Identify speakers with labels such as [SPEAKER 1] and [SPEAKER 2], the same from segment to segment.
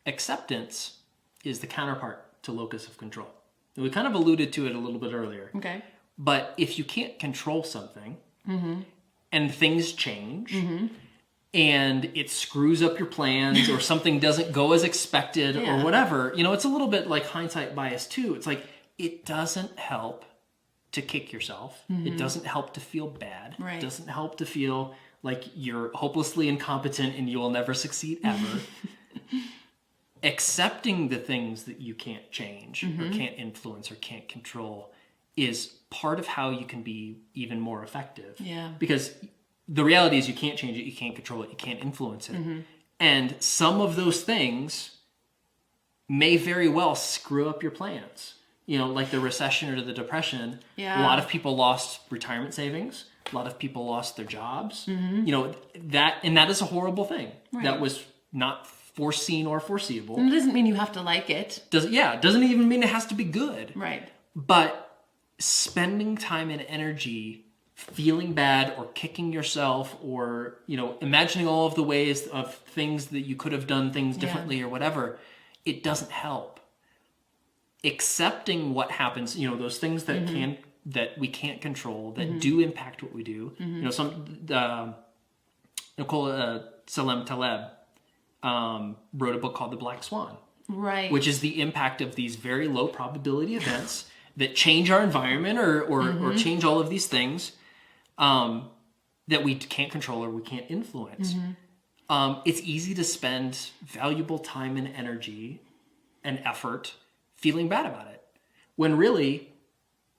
[SPEAKER 1] Acceptance is the counterpart to locus of control. And we kind of alluded to it a little bit earlier.
[SPEAKER 2] Okay.
[SPEAKER 1] But if you can't control something and things change and it screws up your plans or something doesn't go as expected or whatever, it's a little bit like hindsight bias too. It's like, it doesn't help to kick yourself. It doesn't help to feel bad.
[SPEAKER 2] Right.
[SPEAKER 1] It doesn't help to feel like you're hopelessly incompetent and you will never succeed ever. Accepting the things that you can't change or can't influence or can't control is part of how you can be even more effective.
[SPEAKER 2] Yeah.
[SPEAKER 1] Because the reality is you can't change it, you can't control it, you can't influence it. And some of those things may very well screw up your plans. Like the recession or the depression, a lot of people lost retirement savings. A lot of people lost their jobs. That is a horrible thing.
[SPEAKER 2] Right.
[SPEAKER 1] That was not foreseen or foreseeable.
[SPEAKER 2] And it doesn't mean you have to like it.
[SPEAKER 1] It doesn't even mean it has to be good.
[SPEAKER 2] Right.
[SPEAKER 1] But spending time and energy feeling bad or kicking yourself or, imagining all of the ways of things that you could have done things differently or whatever, it doesn't help. Accepting what happens, those things that that we can't control, that do impact what we do. Nicole Salem Taleb wrote a book called The Black Swan.
[SPEAKER 2] Right.
[SPEAKER 1] Which is the impact of these very low probability events that change our environment or change all of these things that we can't control or we can't influence. It's easy to spend valuable time and energy and effort feeling bad about it, when really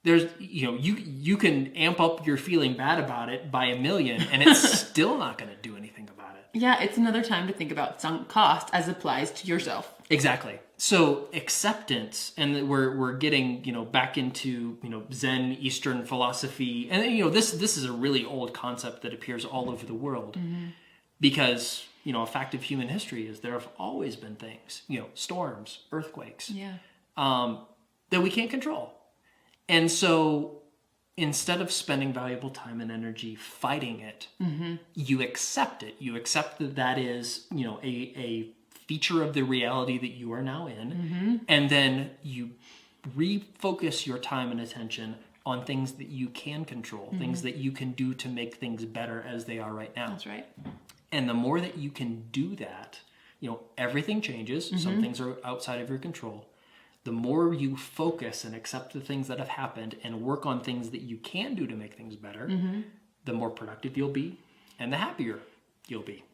[SPEAKER 1] there's, you can amp up your feeling bad about it by 1,000,000 and it's still not going to do anything about it.
[SPEAKER 2] Yeah, it's another time to think about sunk cost as applies to yourself.
[SPEAKER 1] Exactly. So acceptance, and we're getting back into Zen Eastern philosophy, and this is a really old concept that appears all over the world, because a fact of human history is there have always been things, storms, earthquakes, that we can't control, and so instead of spending valuable time and energy fighting it, you accept it. You accept that is a feature of the reality that you are now in, and then you refocus your time and attention on things that you can control, things that you can do to make things better as they are right now.
[SPEAKER 2] That's right.
[SPEAKER 1] And the more that you can do that, everything changes. Some things are outside of your control. The more you focus and accept the things that have happened and work on things that you can do to make things better, the more productive you'll be and the happier you'll be.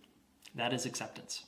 [SPEAKER 1] That is acceptance.